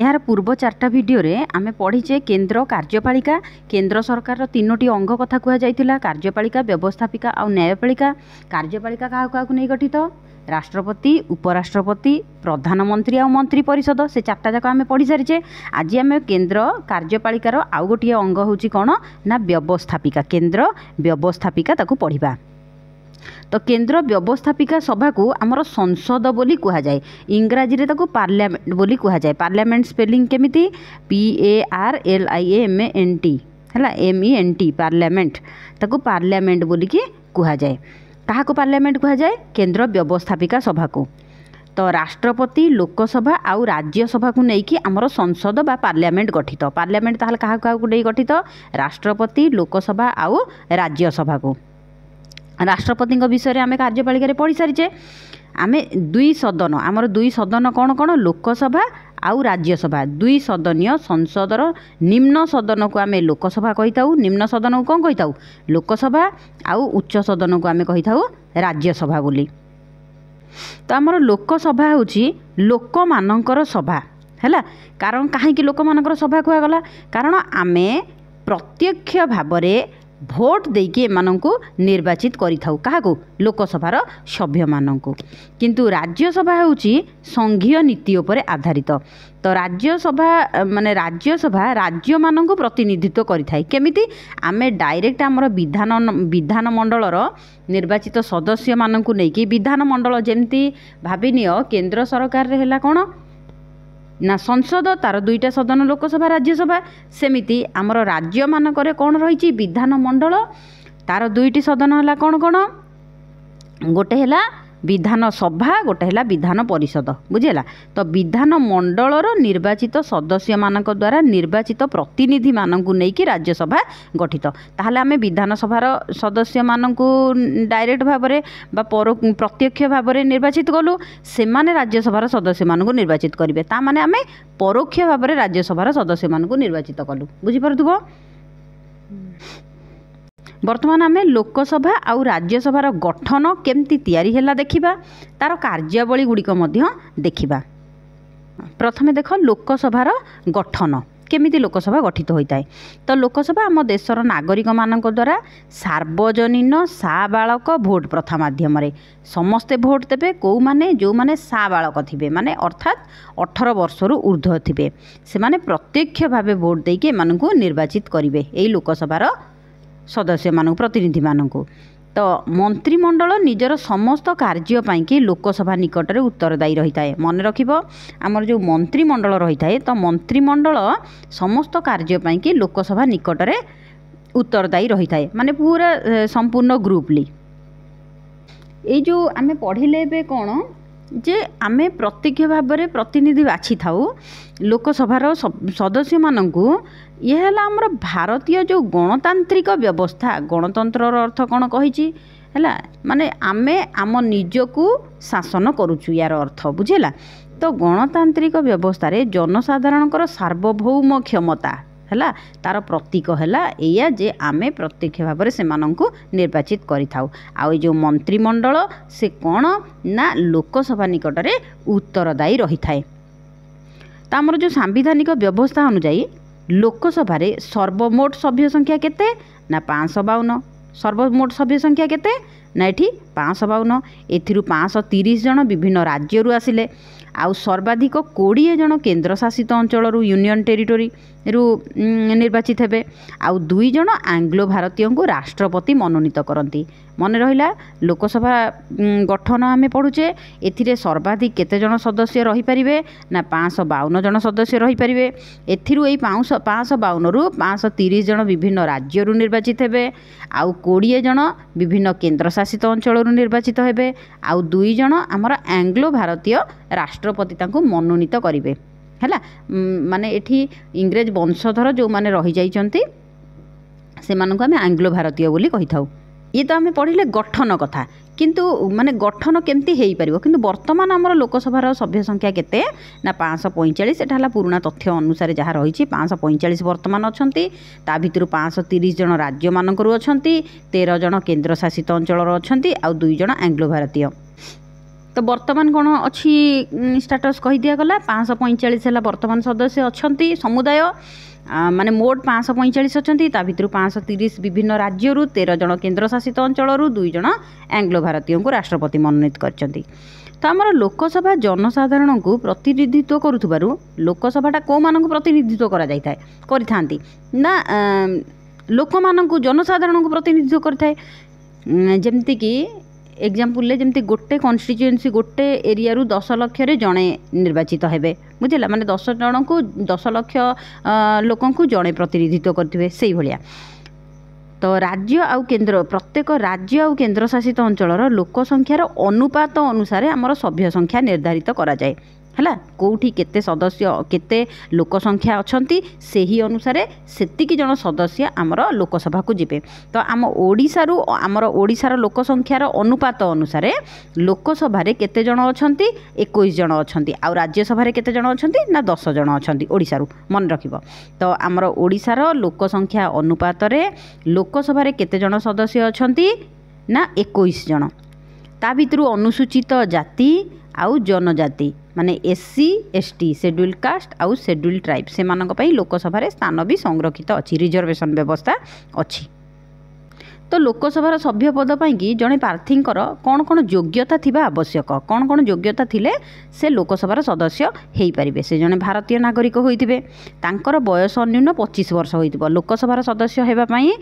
यार पूर्व 4टा भिडियो रे आमे पढ़ीचे केंद्र कार्यपालिका केंद्र सरकार तीनोटी अंग कथा कह जाइतिला कार्यपालिका व्यवस्थापिका और न्यायपालिका। कार्यपालिका क्या क्या नहीं गठित राष्ट्रपति उपराष्ट्रपति प्रधानमंत्री और मंत्री परिषद से 4टा जाक आमे पढ़ी सारीचे। आज आम केंद्र कार्यपालिकार आउ गोटे अंग होची कौन ना व्यवस्थापिका केंद्र व्यवस्थापिका ताकू पढ़िबा। तो केंद्र व्यवस्थापिका सभा को आमर संसद बोली कह जाए इंग्राजी रे ताकू पार्लियामेंट बोली कह जाए। पार्लियामेंट स्पेलिंग केमिति PARLIAMENT है MENT पार्लियामेंट ताकू पार्लियामेंट बोली कि कह जाए। कहा को पार्लियामेंट कह जाए केंद्र व्यवस्थापिका सभा को। तो राष्ट्रपति लोकसभा आउ राज्यसभा को लेकिन आमर संसद बा पार्लियामेंट गठित। पार्लियामेंट ताहले कहा को नहीं गठित राष्ट्रपति लोकसभा आउ राज्यसभा को। राष्ट्रपति विषय में आम कार्यपालिका पढ़ी सारीचे। आम दुई सदन आमर दुई सदन कौन कौन लोकसभा आउ राज्यसभा दुई सदनीय संसदर निम्न सदन को आम लोकसभा कही था निम्न सदन को कौन कही था लोकसभा आउ उच्च सदन को आम कही था राज्यसभा बोली। तो आमर लोकसभा होची लोक मानकर सभा है। कारण कहीं लोक मानकर सभा कहगला कारण आमे प्रत्यक्ष भाव में भोट देके एमानंकु निर्वाचित करिथाउ काहाकु लोकसभार सभ्य मानंकु। किंतु राज्यसभा होची संघीय नीति उपरे आधारित। तो राज्यसभा माने राज्यसभा राज्य मानंकु प्रतिनिधित्व करिथाय केमिति आमे डायरेक्ट आमर विधान मंडलर निर्वाचित सदस्य मानंकु नेकी विधान मंडल जेमती भाबिनियो केंद्र सरकार रे हैला कोन ना संसद तार दुईटा सदन लोकसभा राज्यसभा सेमिति आमर राज्य मानकरे कौन रही विधान मंडल तार दुईटी सदन है कौन कौन गोटे है विधान सभा गोटे है विधान परिषद बुझेला। तो विधान मंडलर निर्वाचित सदस्य मानक द्वारा निर्वाचित प्रतिनिधि मानकु नेकी राज्यसभा गठित। ताहले आमे विधान सभार सदस्य मानकु डायरेक्ट भाव में बा प्रत्यक्ष भाव में निर्वाचित कलु से माने राज्यसभार सदस्य मानकु निर्वाचित करिवे ता माने आमे परोक्ष भाव में राज्यसभार सदस्य मानकु निर्वाचित कलु बुझी पारुथबो। वर्तमान आम लोकसभा आउ राज्यसभार गठन केमती तैयारी हैला देखिबा तार कार्यावली गुड़िक देखिबा। प्रथमे देख लोकसभार गठन केमिति लोकसभा गठित होता है। तो लोकसभा आम देशर नागरिक मानक द्वारा सार्वजनीन साबालक भोट प्रथा माध्यम समस्ते भोट देवे कौ माने जो माने साबालक थिबे माने अर्थात 18 वर्षरु ऊर्ध्व थिबे से माने प्रत्यक्ष भावे भोट देके एमानकु निर्वाचित करिवे एई लोकसभार सदस्य मानक प्रतिनिधि मानक। तो मंत्रिमंडल निजर समस्त कार्य पाई कि लोकसभा निकट में उत्तरदायी रही है। मन रखिबो आमर जो मंत्रिमंडल रही है तो मंत्रिमंडल समस्त कार्य पाई कि लोकसभा निकट में उत्तरदायी रही है माने पूरा संपूर्ण ग्रुपली। ये जो आमे पढ़िले बे कौन जे आमे प्रत्यक्ष भाव में प्रतिनिधि बाछि थाउ लोकसभार सदस्य मानकु ये है आमर भारतीय जो गणतांत्रिक व्यवस्था गणतंत्र अर्थ कौन कही है माने आमे आम निजकू शासन करुचु यार अर्थ बुझेला। तो गणतांत्रिक व्यवस्था रे जनसाधारणकर सार्वभौम क्षमता है तार प्रतीक है या जे आमे प्रत्यक्ष भाव में से निर्वाचित करिथाउ। आ जो मंत्रिमंडल से कौन ना लोकसभा निकट में उत्तरदायी रही थाए। तो आमर जो सांविधानिक व्यवस्था अनुजाई लोकसभा रे सर्वमोट सभ्य संख्या केते ना 552 सर्वमोट सभ्य संख्या केते ना एठी 552 एथिरु 530 जन विभिन्न राज्यरू आसिले आउ सर्वाधिक 20 जन केंद्र शासित अंचल यूनियन टेरिटोरी रु निर्वाचित हेबे आउ 2 जन आंग्लो भारतीय को राष्ट्रपति मनोनीत करती। मन रहिला लोकसभा गठन आमे पढ़ुचे एथिरे सर्वाधिक केते जन सदस्य रही परिवे ना 552 जन सदस्य रही परिवे। एथिरु एई 552 रु 530 जन विभिन्न राज्यरू निर्वाचित हेबे आउ 20 जन विभिन्न केंद्र शासित अंचल निर्वाचित हेबे आउ 2 जन आमर आंग्लो भारतीय राष्ट्रपति तांको मनोनीत करिवे हैला। माने एठी इंग्रेज वंशधर जो माने रही जाइचंती से मानक आमे आंग्लो भारतीय बोली कहि थाउ। ये तो आमे पढ़िले गठन कथा किंतु माने गठन केमती हेई परिबो किंतु वर्तमान आमर लोकसभार सभ्य संख्या केते ना 545 एटा हला पुराना तथ्य अनुसार जहाँ रही 545 वर्तमान अछंती ता भितरु 530 जन राज्य मानकरू अछंती 13 जन केंद्र शासित अंचल अछंती आ 2 जन आंग्लो भारतीय। तो बर्तमान कौन अच्छी स्टाटस कही दिगला 545 है बर्तमान सदस्य अच्छा समुदाय माने मोट 545 अच्छा भितर 530 विभिन्न राज्य 13 जन केन्द्र शासित अंचल 2 जन एंग्लो भारतीय को राष्ट्रपति मनोनीत करछंती। तो आमर लोकसभा जनसाधारण को प्रतिनिधित्व करुथुबारु लोकसभाटा को मानक प्रतिनिधित्व करा जाय थाए करिथांती ना लोक मानक जनसाधारण को प्रतिनिधित्व करथाए जेमती कि एग्जाम्पल जमती गोटे कन्स्टिट्युएन्सी गोटे एरिया 10 लाख रे जड़े निर्वाचित हेबे बुझला माने 10 जन को 10 लाख लोक को जड़े प्रतिनिधित्व करथिबे सेही भलिया। तो राज्य आउ केन्द्र प्रत्येक राज्य आउ केन्द्र शासित अंचल लोक संख्यार अनुपात अनुसार आमर सभ्य संख्या निर्धारित करा जाए है कौटी केते सदस्य केते लोक संख्या अछंती सेही अनुसार सेतिकी जन सदस्य आमर लोकसभा को जिबे। तो आम ओडिशारू आमर ओडिशार लोक संख्यार अनुपात अनुसार लोकसभा रे केते जन अछंती 21 जन अछंती आउ राज्यसभा रे केते जन अछंती ना 10 जन अछंती ओडिशारू मन रखिबो। तो आमर ओडिशार लोक संख्या अनुपात रे लोकसभा रे केते जन सदस्य अछंती ना 21 जन। ता भितरु अनुसूचित जाति आउ जनजाति माने एससी एसटी शेड्यूल कास्ट आउ शेड्यूल ट्राइब से मानक पई लोकसभा स्थान भी संरक्षित अच्छी रिजर्वेशन व्यवस्था अच्छी। तो लोकसभार सभ्य पद पाई जड़े प्रार्थी कौन कौन योग्यता थिबा आवश्यक कौन कौन योग्यता थिले से लोकसभार सदस्य हो पारे से जड़े भारतीय नागरिक होइथिबे तांकर बयस अन्यून 25 वर्ष होइथिबो लोकसभार सदस्य हेबा पई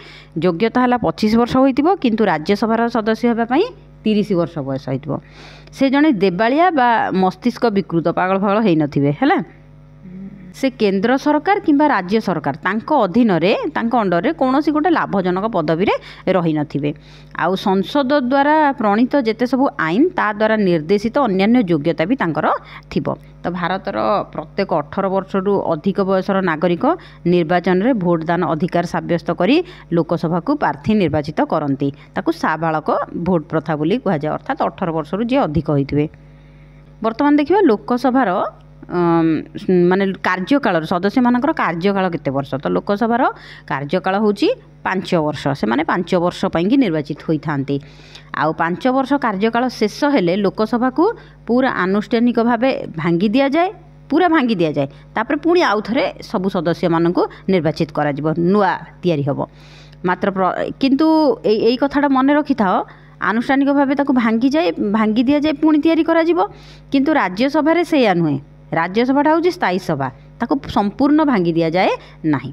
योग्यता हला 25 वर्ष होइथिबो किंतु राज्यसभार सदस्य हेबा पई 30 वर्ष बयस होइथिबो से जड़े देबालिया बा मस्तिष्क विकृत पागल फागल होई नथिबे हैला से केंद्र सरकार किंबा राज्य सरकार तांको अधीन रे तांको अंडर रे कोनोसी गोटे लाभजनक पदवी रे रही नथिबे आउ संसद द्वारा प्रणीत जेते सब आईन ता द्वारा निर्देशित अन्यान्य योग्यता भी तांकर थिबो। तो भारतर प्रत्येक 18 वर्ष रु अधिक बयसर नागरिक निर्वाचन रे भोटदान अधिकार साब्यस्त करी लोकसभा को प्रार्थी निर्वाचित करती ताकू साबालक भोट प्रथा बोली कह जाए अर्थात 18 वर्ष रु जे अधिक होइथिबे। वर्तमान देखिबा लोकसभार माने कार्यकाल सदस्य मानकर कार्यकाल केते वर्ष तो लोकसभार कार्यकाल होची 5 वर्ष से माने 5 वर्ष पई निर्वाचित होई थांती आउ 5 वर्ष कार्यकाल शेष हेले लोकसभा को पूरा आनुष्ठानिक भावे भांगी दिया जाए पूरा भांगी दिया जाए तापर पुणी आउ थरे सबु सदस्य मानकु निर्वाचित करा जिवो नुआ तयारी हबो मात्र किंतु एई कथाटा मन रखि थाओ आनुष्ठानिक भावे ताकु भांगी दिया जाए पुणी तयारी करा जिवो किंतु राज्यसभा रे सेया नुहे राज्यसभाटा हूँ स्थायी सभा ताको संपूर्ण भांगी दिया जाए नहीं।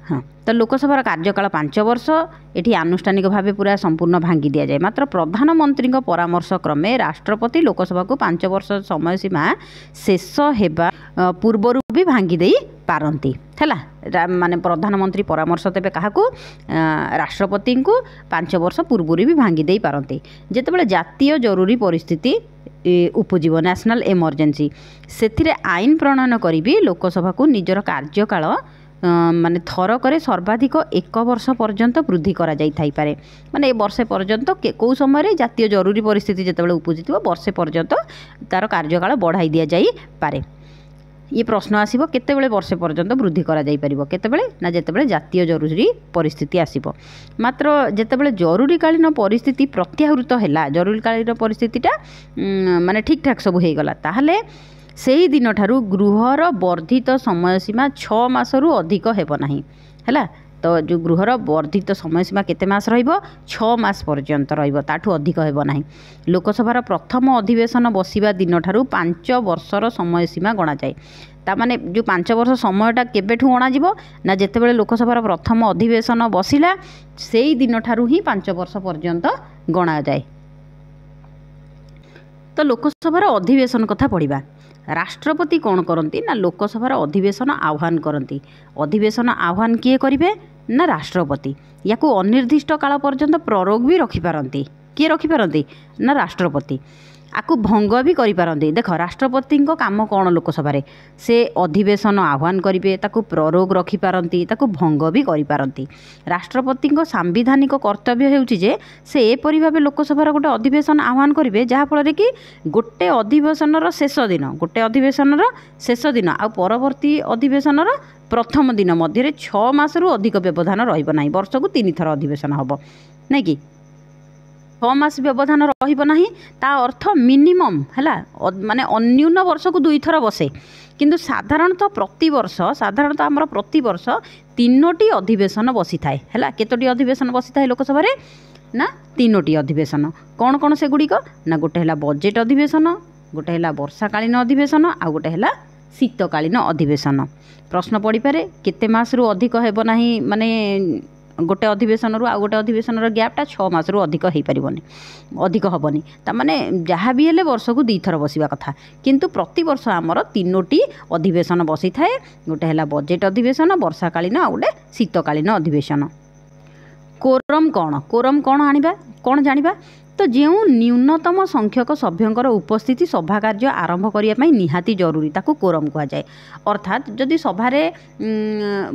हाँ तो लोकसभार कार्यकाल 5 वर्ष एटी आनुष्ठानिक भावे पूरा संपूर्ण भांगी दिया जाए मात्र प्रधानमंत्री परामर्श क्रमे राष्ट्रपति लोकसभा को 5 वर्ष समय सीमा शेष हेबा पूर्वरु भी भांगी देई पारंती हैला माने प्रधानमंत्री परामर्श देबे काहाकू राष्ट्रपति को 5 वर्ष पूर्वरु भी भांगी देई पारंती जेतेबेले जातीय जरूरी परिस्थिति उपजीव नेशनल इमरजेंसी से आईन प्रणयन करी भी लोकसभा को निजर कार्यकाल माने थरक सर्वाधिक 1 वर्ष पर्यंत वृद्धि करा जाई थाई पारे माने वर्षे पर्यंत कौ समय जातीय जरूरी परिस्थिति जेतेबेले उपजिथिबो वर्षे पर्यंत तार कार्यकाल बढ़ाई दिया जाई पारे। ये प्रश्न आसीबो केतेबेले वर्षे पर्यंत वृद्धि करा जाई परिबो केतेबेले ना जेतेबेले जातीय जरूरी परिस्थिति आसीबो मात्र जेतेबेले जरूरीकालीन परिस्थिति प्रत्याहृत हैला जरूरीकालीन परिस्थितिटा माने ठीक ठाक सब हो गला ताहले सेही दिन ठारू गृहर वर्धित समय सीमा 6 मासरू अधिक हेबो नाही हैला। तो जो गृहर वर्धित समय सीमा केते मास रहिबो 6 मास पर्यंत रहिबो ताठू अधिक हेबो नाही। लोकसभार प्रथम अधिवेशन बसिबा दिन ठारू 5 वर्षर समय सीमा गणा जाए ता माने जो 5 वर्ष समयटा केबेठू गणा जिवो ना जेतेबेले लोकसभार प्रथम अधिवेशन बसिला सेही दिन ठारू ही 5 वर्ष पर्यंत गणा जाए। तो लोकसभार अधिवेशन कथा पढ़िबा राष्ट्रपति कौन करती ना लोकसभार अधिवेशन आह्वान करती अधिवेशन आह्वान किए करिवे ना राष्ट्रपति याकू अनिर्दिष्ट काल पर्यंत प्ररोग भी रखिपारती किए रखिपारती ना राष्ट्रपति आकू भंग भी करिपारती। देख राष्ट्रपति काम कौन लोकसभा से अधिवेशन आह्वान करेंगे ताकू प्ररोग रखिपारती ताकू भंग भी करिपारती। राष्ट्रपति सांविधानिक कर्तव्य हेउची जे से एपरि भावे लोकसभार गोटे अधिवेशन आह्वान करेंगे जहाँफल कि गोटे अधिवेशन शेष दिन आ परवर्ती अधिवेशन प्रथम दिन मध्य 6 मासरू अधिक व्यवधान रहिबो नाही वर्ष को 3 थर अधिवेशन हबो नहीं कि 6 मास व्यवधान रहिबो नाही ता अर्थ मिनिमम हैला माने अन्यून वर्ष को 2 थर बसे किंतु साधारणतः आमर प्रति वर्ष 3टी अधिवेशन बसी थाए हैला केतोटी अधिवेशन बसी थाए लोकसभा रे ना 3टी अधिवेशन कौन कौन से गुड़िक ना गोटे है बजेट अधिवेशन गोटे है वर्षाकालीन अधिवेशन आ गोटे है शीतकालीन अधिवेशन प्रश्न पड़ी पारे केते मास रु अधिक हेबो नाही माने गोटे अधिवेशन रु आ गोटे अधिवेशन गैपटा 6 मास रु अधिक हो पारबनी अधिक हेनी ताने जहाँ भी हेले वर्ष को 2 थर बसवा कथा किंतु प्रति वर्ष आमर 3टी अधिवेशन बसी थाए गोटे है बजेट अधिवेशन वर्षाकालीन आ गोटे शीतकालीन अधिवेशन। कोरम कौन आनिबा कौन जानिबा तो जो न्यूनतम संख्यक सभ्यंकर उपस्थिति सभा कार्य आरंभ करने निहाती जरूरी ताकू कोरम कह जाए अर्थात जदि सभारे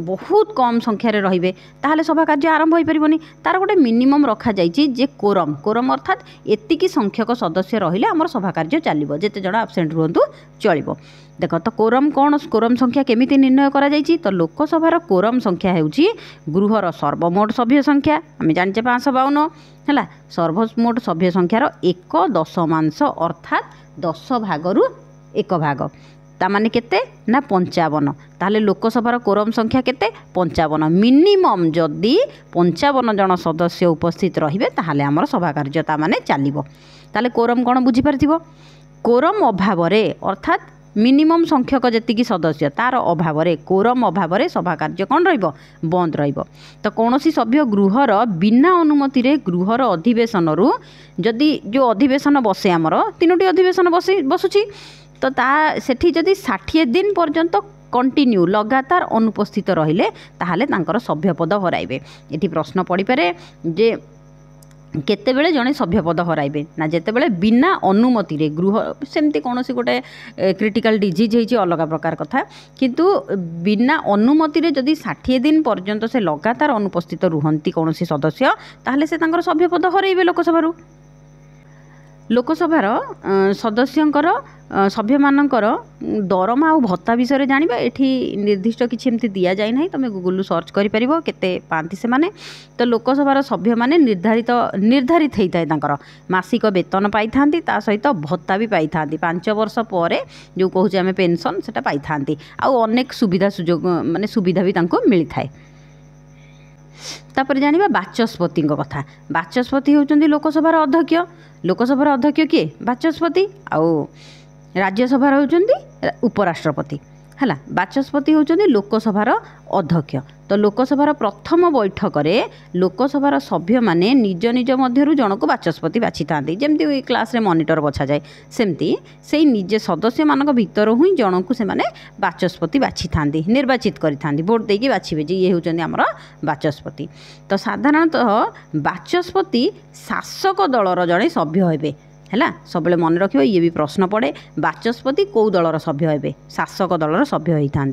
बहुत कम संख्यार रे ताहले सभा कार्य आरंभ हो पारबनी तार गोटे मिनिमम रखा जाइए जे कोरम अर्थात एतिकी संख्यक सदस्य रहिले आमर सभा कार्य चलिबो जेते जण एब्सेंट रुहंतु चलिबो। देख तो कोरम कौन कोरम संख्या केमिति निर्णय करा जाइछि तो लोकसभार कोरम संख्या हेउछि गृहर सर्वमोट सभ्य संख्या आम जानिचे 552 है सर्वमोट सभ्य संख्यार 1/10 अर्थात 10 भागरु 1 भाग तामाने केते ना 55 ताहले लोकसभार कोरम संख्या केते 55 मिनिमम जदि 55 जन सदस्य उपस्थित रहिबे ताहले हमर सभा कार्य तामाने चलिबो ताहले कोरम कौन बुझी पारथिबो कोरम अभाव रे अर्थात मिनिमम संख्यक जेतिकी सदस्य तार अभाव कोरम अभाव सभा कार्य कौन रहिबो बंद रहिबो तो कौनसी सभ्य गृहर बिना अनुमति रे गृहर अधिवेशन रु जदि जो अधिवेशन बसे आमर 3टी अधिवेशन बसुची तो ता सेठी जदि 60 दिन पर्यंत कंटिन्यू लगातार अनुपस्थित रहिले ताहले तांकर सभ्यपद हराइबे। एठी प्रश्न पड़ी पारे जे केतेबेले जड़े सभ्यपद हराइबे ना जेतेबेले बिना अनुमति रे गृह सेमती कौन सी गोटे क्रिटिकल डिजीज होइछि अलग प्रकार कथा किंतु बिना अनुमति रे जदि 60 दिन पर्यंत से लगातार अनुपस्थित रुहंती कौन सी सदस्य ताहले से तांकर सभ्यपद हराइबे लोकसभार सदस्यंकर सभ्य मानकर दरमा और भत्ता विषय जानिबा एठी निर्दिष्ट किछि एमती दिया जाय नाही तमे गूगल सर्च करि परिबो केते पांती से माने तो लोकसभार सभ्य माने निर्धारित हेइताय तांकर मासिक वेतन पाई थांती ता सहित भत्ता भी पाई थांती 5 वर्ष परे जो कहूचे आमे पेंशन सेटा पाई थांती आ अनेक सुविधा सुजोग माने सुविधा भी तांको मिली थाए। तापर जानिबा बाचस्पति कथा बाचस्पति होउचंदी लोकसभार अध्यक्ष किए बाचस्पति आउ राज्यसभार होउचंदी उपराष्ट्रपति है बाचस्पति होउचंदी लोकसभार अध्यक्ष तो लोकसभार प्रथम बैठक रे लोकसभार सभ्य माने निज निज मध्यरु जनक बाचस्पति बाछि थांती जेमती क्लास रे मॉनिटर बछा जाए सेमती सेही निजे सदस्य मानक भितर हुई जनकु से माने बाचस्पति बाछि थांती निर्वाचित करि थांती वोट देकी बाछिबे जे ये होउचंदी हमर बाचस्पति तो साधारणतः बाचस्पति शासक दलर जड़े सभ्य हेबे है सब मन रख ये भी प्रश्न पड़े बाचस्पति कौ दलर सभ्य हेबे शासक दलर सभ्य होता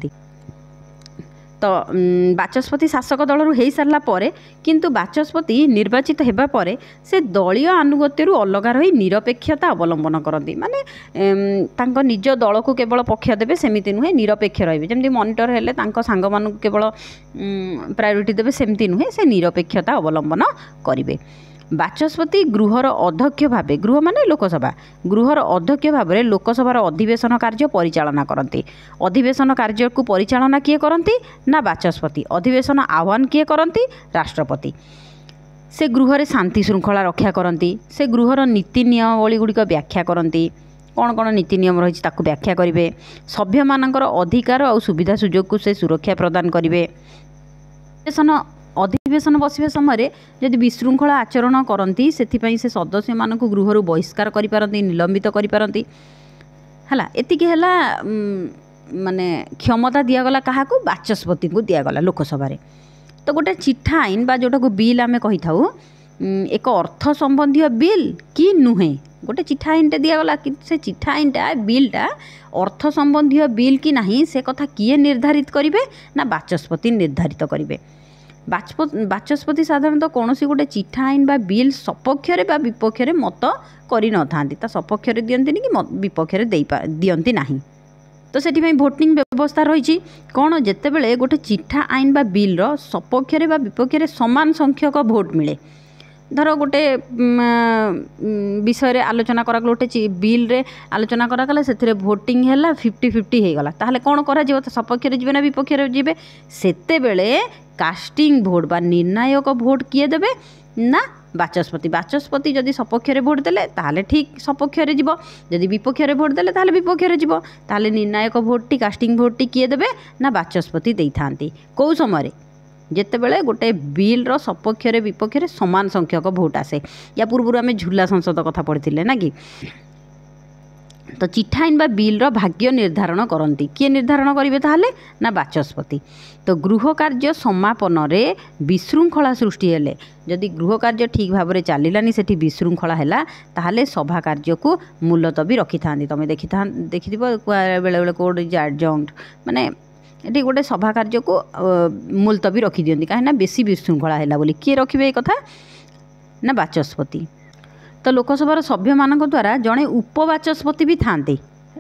तो बाचस्पति शासक दल हो सारा पर किंतु बाचस्पति निर्वाचित होगा पर से दलीय आनुगत्यरू अलग रही निरपेक्षता अवलंबन करती माने तांको निज दल को केवल पक्ष देवे सेमती नुहे निरपेक्ष रही जमी मॉनिटर हेले तांको सांग मानू केवल प्रायोरिटी देवे सेमती नुहे से निरपेक्षता अवलंबन करेंगे। बाचस्पति गृहर अध्यक्ष भावे गृह माने लोकसभा गृहर अध्यक्ष भाव में लोकसभार अधिवेशन कार्य परिचालना करती अधिवेशन कार्य को परिचालना किए करती ना बाचस्पति अधिवेशन आह्वान किए करती राष्ट्रपति से गृह शांति श्रृंखला रक्षा करती से गृहर नीति नियमावली गुड़िक व्याख्या करती कौन कौन नीति नियम रही व्याख्या करेंगे सभ्य मानकर अधिकार और सुविधा सुजोग को से सुरक्षा प्रदान करेंगे। अधिवेशन बसवा समय जदि विशृंखला आचरण करती से सदस्य मानक गृह बहिष्कार करिपारती निलंबित करिपारती है एतिकी है माने क्षमता दिगला क्या बाचस्पति को दिगला लोकसभा तो गोटे चिठा आईन बा जोटा को बिल आम कही था एक अर्थ संबंधी बिल कि नुहे गोटे चिठा आईनटे दिगला कि से चिठा आईनटा बिलटा अर्थ संबंधी बिल कि नहीं से कथा किए निर्धारित करेंगे ना बाचस्पति निर्धारित करेंगे। बाचस्पति साधारणतः कौन सी गोटे चिठा आईन बा बिल सपक्षरे बा विपक्षरे मत करि न थांती ता सपक्षरे दियंतिनी कि विपक्षरे दियंती नाही तो सेठी भोटिंग व्यवस्था रही कौन जेतेबेले गोटे चिठा आईन बा बिल रो सपक्षरे बा विपक्षरे समान संख्यक भोट मिले धर गोटे विषय आलोचना करा गोटे बिल रे आलोचना कराला से भोटिंग है 50-50 हो गला ताहले कौन करा सपक्ष जी ना विपक्ष जी सेते बेले कास्टिंग भोट बा निर्णायक भोट किए देबे ना बाचस्पति जदि सपक्ष भोट देले ताहले ठीक सपक्ष जीव जदि विपक्ष भोट देले ताहले विपक्ष जीव ताहले निर्णायक vote T casting vote T किए देबे ना बाचस्पति देई थांती कौ समय जेतेबेले गोटे बिल सपक्ष विपक्ष समान संख्यक भोट आसे या पूर्व आम झूला संसद कथा पढ़ी ना कि तो चिठा आईन बा बिल भाग्य निर्धारण करती किए निर्धारण करेंगे ताहले ना बाचस्पति तो गृह कार्य समापन रे विशृंखला सृष्टि हेले जदि गृह कार्य ठीक भाव में चलानी से विशृंखला है ताहले सभा कार्य को मुलतवी रखी था तुम देखि बेले बेले कोड एडजंक्ट माने ये गोटे सभा कार्य को मुलतवी रखी दिखती कहीं बेसी विशृंखला है बोली किए रखिए ये कथा ना बाचस्पति तो लोकसभार सभ्य मान द्वारा जड़े उपबाचस्पति भी थांती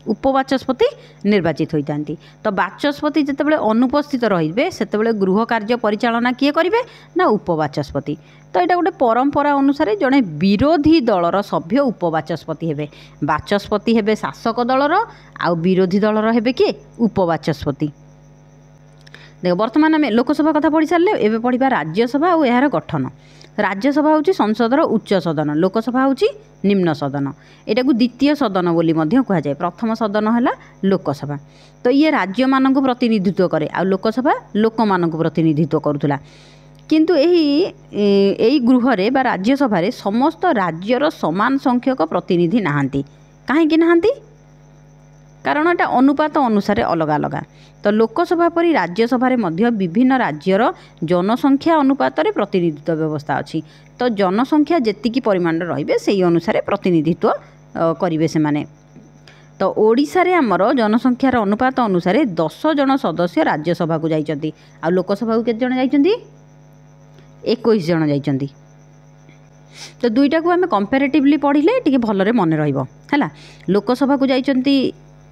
उपबाचस्पति निर्वाचित होता तो बाचस्पति जितेबाला अनुपस्थित रे से गृह कार्य परिचालना किए करेंगे ना उपबाचस्पति तो यहाँ गोटे परंपरा अनुसार जड़े विरोधी दलर सभ्य उपबाचस्पति हेबे बाचस्पति हेबे शासक दलर आ विरोधी दलर हेबे किए उपबाचस्पति देख बर्तमान आम लोकसभा कथा पढ़ी सारे एवं पढ़ा राज्यसभा और यार गठन राज्यसभा हूँ संसदर उच्च सदन लोकसभा हूँ निम्न सदन यहाँ को द्वितीय सदन बोली कहुए प्रथम सदन है लोकसभा तो ये राज्य मान प्रतिनिधित्व करे आ लोकसभा लोक मान प्रतिनिधित्व करुला किंतु यही गृह रे बा राज्यसभा रे समस्त राज्यर समान संख्यक प्रतिनिधि नहांती कहीं नहांती कारण एटा अनुपात अनुसार अलग अलग तो लोकसभा परी राज्यसभा मध्य विभिन्न राज्यर जनसंख्या अनुपात रे प्रतिनिधित्व व्यवस्था अच्छी तो जनसंख्या जेतिकी परिमाण रहिबे सेही अनुसार प्रतिनिधित्व करिवे से माने तो ओडिशा रे हमर जनसंख्यार अनुपात अनुसार 10 जन सदस्य राज्यसभा को जाइचंती आ लोकसभा को केते जन जाइचंती 21 जन जाइचंती तो दुईटा को आम कंपेरेटिवली पढ़िले टिके भलरे मन रहिबो हैला लोकसभा को जाइचंती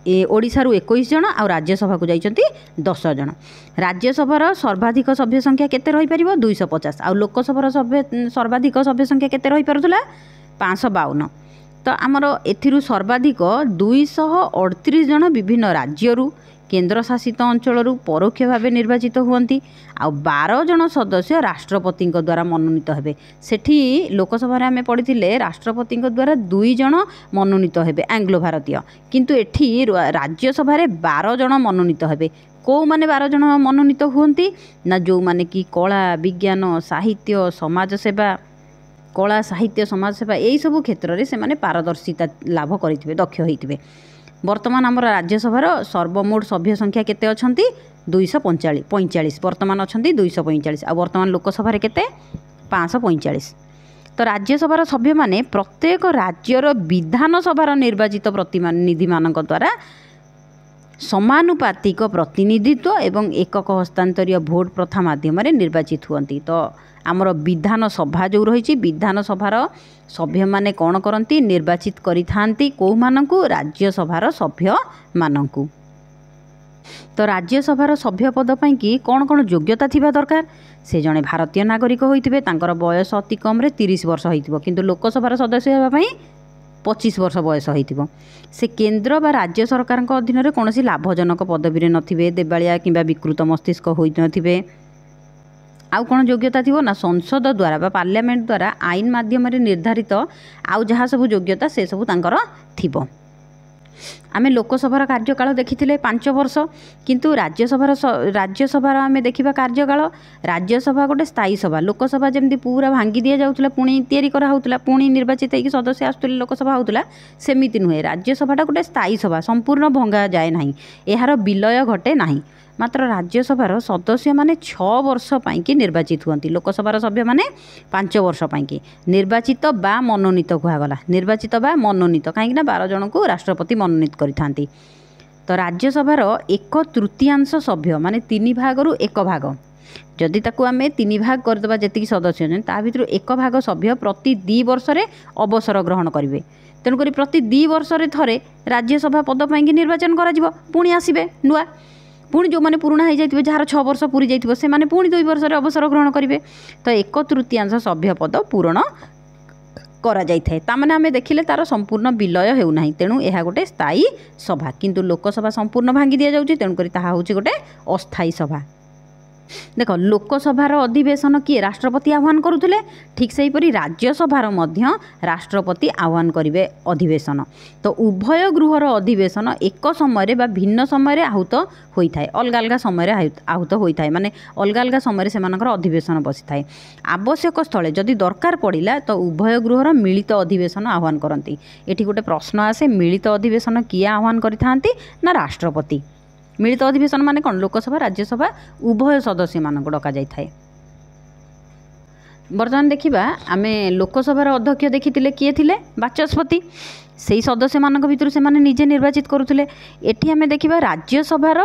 ओडिशारू 21 जन आ राज्यसभा को जाइचंती 10 जन राज्यसभार सर्वाधिक सभ्य संख्या केते रही परिबो 250 आ लोकसभार सर्वाधिक सभ्य संख्या केते रही परथुला 552 तो आमर एथिरु सर्वाधिक 238 जन विभिन्न राज्यरू केन्द्र शासित अंचल परोक्ष भाव निर्वाचित हुंती आ 12 जन सदस्य राष्ट्रपति द्वारा मनोनीत हेबे सेठी लोकसभा आम पढ़ी राष्ट्रपति द्वारा 2 जन मनोनीत हेबे आंग्लो भारतीय किंतु एठी राज्यसभा 12 जन मनोनीत हेबे कौ माने 12 जन मनोनीत हुंती ना जो माने कि कला विज्ञान साहित्य समाज सेवा कला साहित्य समाज सेवा यही सब क्षेत्र में से पारदर्शिता लाभ करेंगे दक्ष होते वर्तमान आम राज्यसभार सर्वमोट सभ्य संख्या केते अछंती 245 वर्तमान अछंती 245 आ वर्तमान लोकसभा रे केते 545 तो राज्यसभार सभ्य माने प्रत्येक राज्यर विधानसभार निर्वाचित प्रतिनिधि मानक द्वारा समानुपातिक प्रतिनिधित्व एवं एकक हस्तांतरीय भोट प्रथा माध्यम निर्वाचित हुंती तो आमर विधानसभा जो रही विधानसभार सभ्य माने कौन करती निर्वाचित करिथांती को मानकु राज्यसभार सभ्य मानकु तो राज्यसभार सभ्य पद पाई कि कौन कौन योग्यता थिबा दरकार से जड़े भारतीय नागरिक होइथिबे तांकर बयस अति कम रे 30 वर्ष होइथिबो किंतु लोकसभार सदस्य हेबा पई 25 वर्ष बयस होइथिबो से केन्द्र बा राज्य सरकार अधीन रे कोनोसी लाभजनक पदवी रे नथिबे देबालिया किंबा विकृत मस्तिष्क होइ नथिबे आउ कौन योग्यता थी ना संसद द्वारा बा पार्लियामेंट द्वारा आईन माध्यम निर्धारित आउ जहाँ सब योग्यता से सब तांकर थिबो आमे लोकसभार कार्यकाल देखिथिले 5 वर्ष किंतु राज्यसभार आमे देखिबा कार्यकाल राज्यसभा गोटे स्थायी सभा लोकसभा जमती पूरा भांगी दिया जाउतला पुणी तैयारी करा होतला पुणी निर्वाचित होइकी सदस्य आसुतले लोकसभा होतला सेमिति नुहे राज्यसभाटा गोटे स्थायी सभा संपूर्ण भंगा जाए नाही एहार विलय घटे नाही मात्र राज्यसभार सदस्य माने 6 वर्ष पाइकी निर्वाचित हुंती लोकसभार सभ्य माने 5 वर्ष पाइकी निर्वाचित बा मनोनीत कुहागला निर्वाचित बा मनोनीत कहीं 12 जन को राष्ट्रपति मनोनीत करिथांती तो राज्यसभार 1/3 सभ्य माने 3 भागरू 1 भाग जदि ताकू आमे 3 भाग करदेबा जेतिकी सदस्य अछन ता भितर 1 भाग सभ्य प्रति 2 वर्ष रे अवसर ग्रहण करिवे तेणुक प्रति 2 वर्ष रे थरे राज्यसभा पद पाइकी निर्वाचन करा जिवो पुणी आसीबे नुआ पुणी जो मैंने पुराणा हो जाए जार 6 वर्ष पूरी जाइए से मैंने पुणी 2 वर्ष अवसर ग्रहण करेंगे। तो 1/3 सभ्य पद पूरण करा जाइए ताने आम देखिले तार संपूर्ण विलय होना तेणु यह गोटे स्थायी सभा किंतु लोकसभा संपूर्ण भांगी दि जाऊँगी तेणुक ताहा होची गोटे अस्थायी सभा। देख लोकसभार अधिवेशन किए राष्ट्रपति आह्वान करुले ठीक से हीपरी राज्यसभार मध्य राष्ट्रपति आह्वान करेंगे अधिवेशन। तो उभय गृहर अधिवेशन एक समय बा भिन्न समय आहूत होता है अलग अलग समय आहूत होता है माने अलग अलग समय से अधिवेशन बसी थाए। आवश्यक स्थले जदि दरकार पड़ा तो उभय गृहर मिलित अधिवेशन आह्वान करती। एठी गोटे प्रश्न आसे मिलित अधिवेशन किए आह्वान करिथांती ना राष्ट्रपति। मिलित अधिवेशन माने कौन लोकसभा राज्यसभा उभय सदस्य मानक डका जाय थाए। बर्तमान देखिबा आमे लोकसभार अध्यक्ष देखिथिले किए थिले बाचस्पति सेही सदस्य मानक भितर से माने निजे निर्वाचित करुथिले। एठी आमे देखिबा राज्यसभार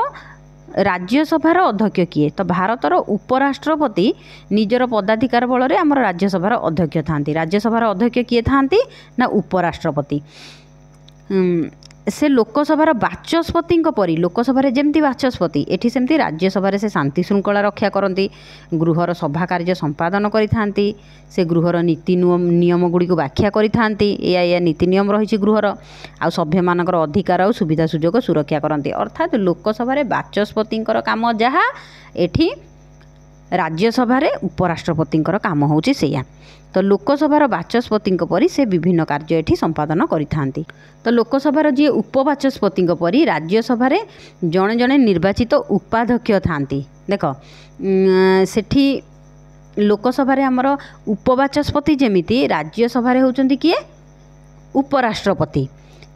अध्यक्ष किए तो भारतर उपराष्ट्रपति निजर पदाधिकार बल रे आमर राज्यसभार अध्यक्ष थांती। राज्यसभार अध्यक्ष किए थांती ना उपराष्ट्रपति। से लोकसभार बाचस्पति परी लोकसभा जमती बाचस्पति एठी सेमती राज्यसभा से शांति श्रृंखला रक्षा करती गृहर सभा कार्य संपादन करिथांती से गृहर नीति नियम गुड़ी को व्याख्या करिथांती या नीति नियम रही गृहर आ सभ्य मानकर अधिकार और सुविधा सुजोग सुरक्षा करती। अर्थात लोकसभा बाचस्पति काम जहाँ एठी राज्यसभा उपराष्ट्रपति काम होची सेया। तो लोकसभार बाचस्पति परी से विभिन्न कार्य एठी संपादन करिथांती। तो लोकसभार जी उपबाचस्पति परी राज्यसभा जड़े जड़े निर्वाचित उपाध्यक्ष थांती। देख सेठी लोकसभा आमर उपबाचस्पति जेमिति राज्यसभा होचंती किए उपराष्ट्रपति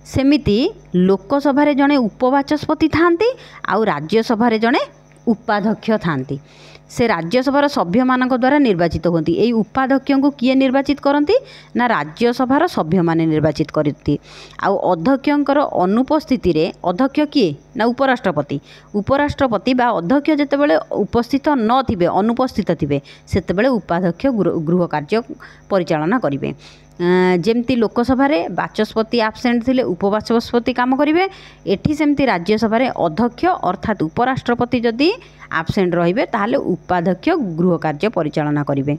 सेमिति लोकसभा जड़े उपबाचस्पति थांती आउ राज्यसभा जड़े उपाध्यक्ष थांती। से राज्यसभार सभ्य मानक द्वारा निर्वाचित होती। यही उपाध्यक्ष को किए निर्वाचित करती ना राज्यसभार सभ्य माने निर्वाचित करती। आउ अध्यक्षर अनुपस्थिति रे अध्यक्ष किए ना उपराष्ट्रपति। उपराष्ट्रपति बा अध्यक्ष जेतेबेले उपस्थित न थिबे अनुपस्थित थिबे सेतेबेले उपाध्यक्ष गृह कार्य परिचालना करिवे। जेमती लोकसभा बाचस्पति आबसेंट थिले उपबाचस्पति काम करेंगे एठी सेमती राज्यसभा अध्यक्ष अर्थात उपराष्ट्रपति जदि आबसेंट रहिबे ताहाले उपाध्यक्ष गृह कार्य परिचालना करेंगे।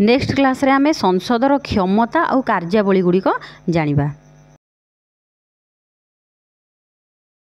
नेक्स्ट क्लास रे आमे संसदर क्षमता और कार्यावली गुड़िक जानिबा।